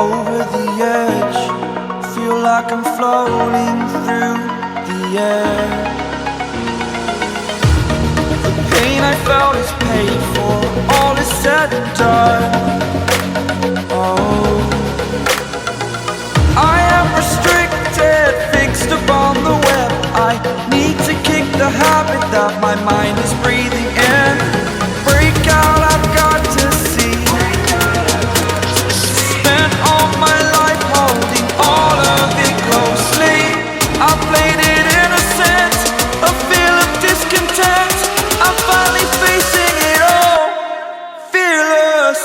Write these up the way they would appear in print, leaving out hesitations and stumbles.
over the edge. Feel like I'm floating through the air. The pain I felt is paid for, all is said and done. Oh, I am restricted, fixed upon the web. I need to kick the habit that my mind is breathing in. Break out, I've got to see. Spent all my life holding all of it closely. I played it innocent, a feel of discontent. I'm finally facing it all, fearless.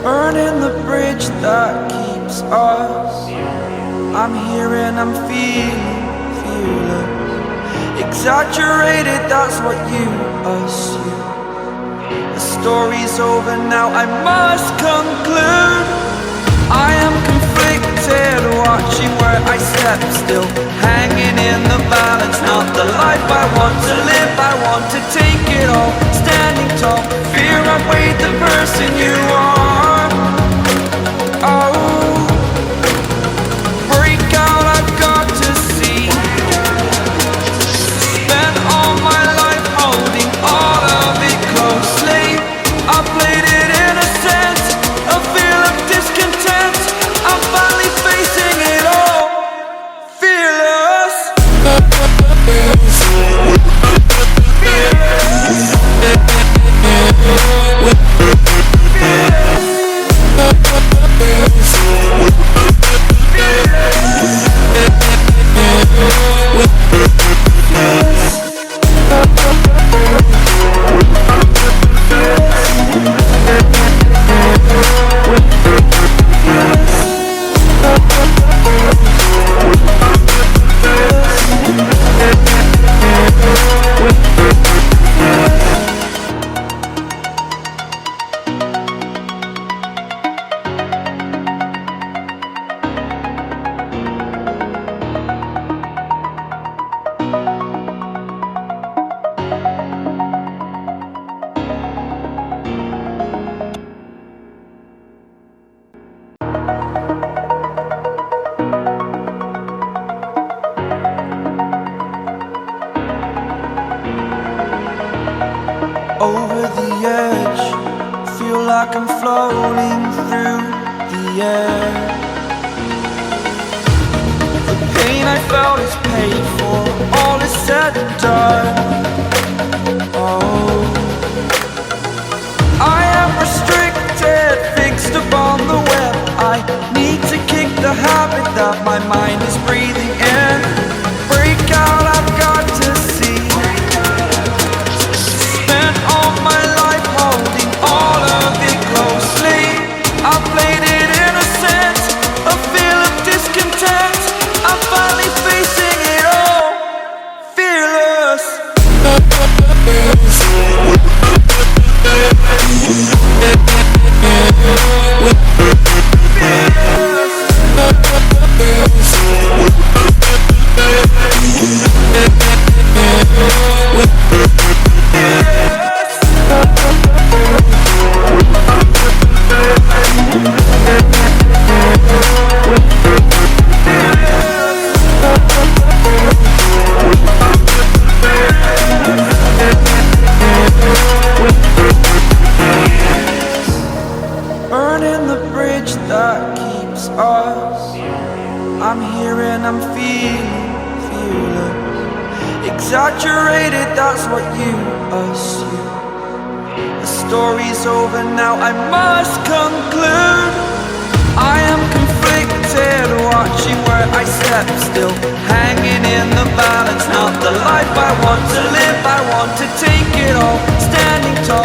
Burning the bridge that keeps us. I'm here and I'm feeling fearless. Exaggerated, that's what you assume. The story's over now, I must conclude. I am conflicted, watching where I step still, hanging in the balance. Not the life I want to live, I want to take it all. Standing tall, fear I weighed the person you are. Oh, break out, I've got to see. Spent all my life holding all of it closely. I played it innocent, a feel of discontent. I'm finally facing it all, fearless. Over the edge, feel like I'm floating through the air. The pain I felt is paid for, all is said and done. Oh, I am restricted, fixed upon the web. I need to kick the habit that my mind is breathing in. Break out, I've got to see. Spent all my life holding all of it closely. I played it innocent, a feel of discontent. I'm finally facing it all, fearless. Burning the bridge that keeps us. I'm here and I'm feeling fearless. Exaggerated, that's what you assume. The story's over now, I must conclude. I am conflicted, watching where I step still, hanging in the balance. Not the life I want to live, I want to take it all. Standing tall,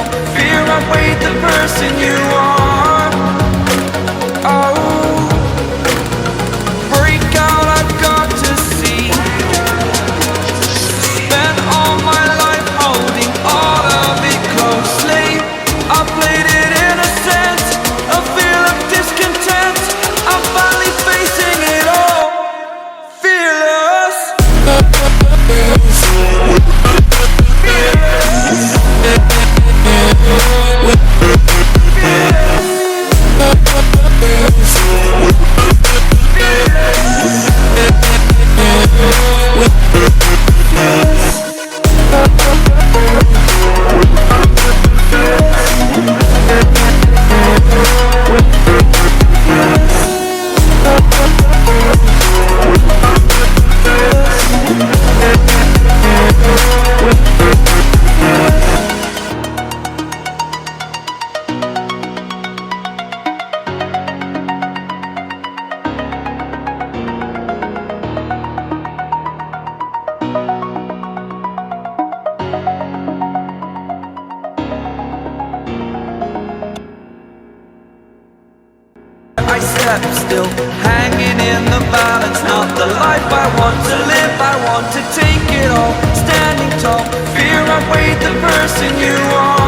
step still, hanging in the balance. Not the life I want to live, I want to take it all, standing tall. Fear I've weighed the person you are.